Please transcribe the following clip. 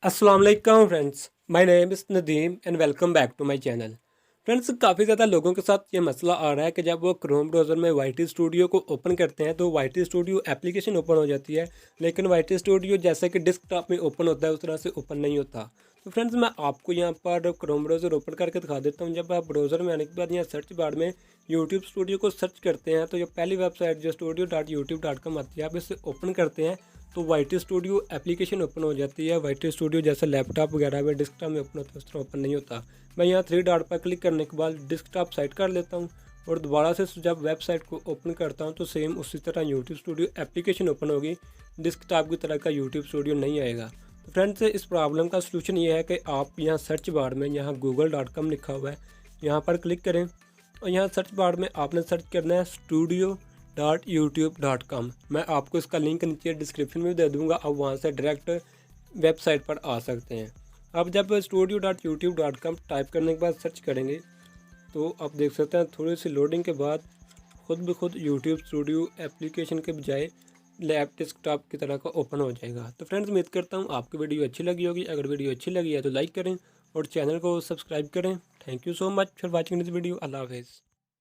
अस्सलाम वालेकुम friends, my name is Nadeem and welcome back to my channel. Friends, काफ़ी ज़्यादा लोगों के साथ ये मसला आ रहा है कि जब वो क्रोम ब्राउज़र में वाईटी स्टूडियो को ओपन करते हैं तो वाईटी स्टूडियो एप्लीकेशन ओपन हो जाती है, लेकिन वाईटी स्टूडियो जैसे कि डेस्कटॉप में ओपन होता है उस तरह से ओपन नहीं होता। तो फ्रेंड्स, मैं आपको यहाँ पर क्रोम ब्राउज़र ओपन करके दिखा देता हूँ। जब आप ब्राउज़र में आने के बाद यहाँ सर्च बार में यूट्यूब स्टूडियो को सर्च करते हैं तो जो पहली वेबसाइट जो studio.youtube.com आती है, आप इसे ओपन करते हैं तो वाईटी स्टूडियो एप्लीकेशन ओपन हो जाती है। वाईटी स्टूडियो जैसे लैपटॉप वगैरह में डेस्कटॉप में ओपन होता है उस तरह ओपन नहीं होता। मैं यहाँ थ्री डॉट पर क्लिक करने के बाद डेस्कटॉप साइट कर लेता हूँ और दोबारा से जब वेबसाइट को ओपन करता हूँ तो सेम उसी तरह यूट्यूब स्टूडियो एप्लीकेशन ओपन होगी। डेस्कटॉप की तरह का यूट्यूब स्टूडियो नहीं आएगा। तो फ्रेंड्स, इस प्रॉब्लम का सलूशन ये है कि आप यहाँ सर्च बार में यहाँ google.com लिखा हुआ है, यहाँ पर क्लिक करें और यहाँ सर्च बार में आपने सर्च करना है studio.youtube.com। मैं आपको इसका लिंक नीचे डिस्क्रिप्शन में भी दे दूँगा, आप वहाँ से डायरेक्ट वेबसाइट पर आ सकते हैं। अब जब studio.youtube.com टाइप करने के बाद सर्च करेंगे तो आप देख सकते हैं थोड़ी सी लोडिंग के बाद खुद ब खुद यूट्यूब स्टूडियो एप्लीकेशन के बजाय लैप डेस्कटॉप की तरह का ओपन हो जाएगा। तो फ्रेंड्स, उम्मीद करता हूँ आपको वीडियो अच्छी लगी होगी। अगर वीडियो अच्छी लगी है तो लाइक करें और चैनल को सब्सक्राइब करें। Thank you so much for watching this video. अल्लाह हाफिज़।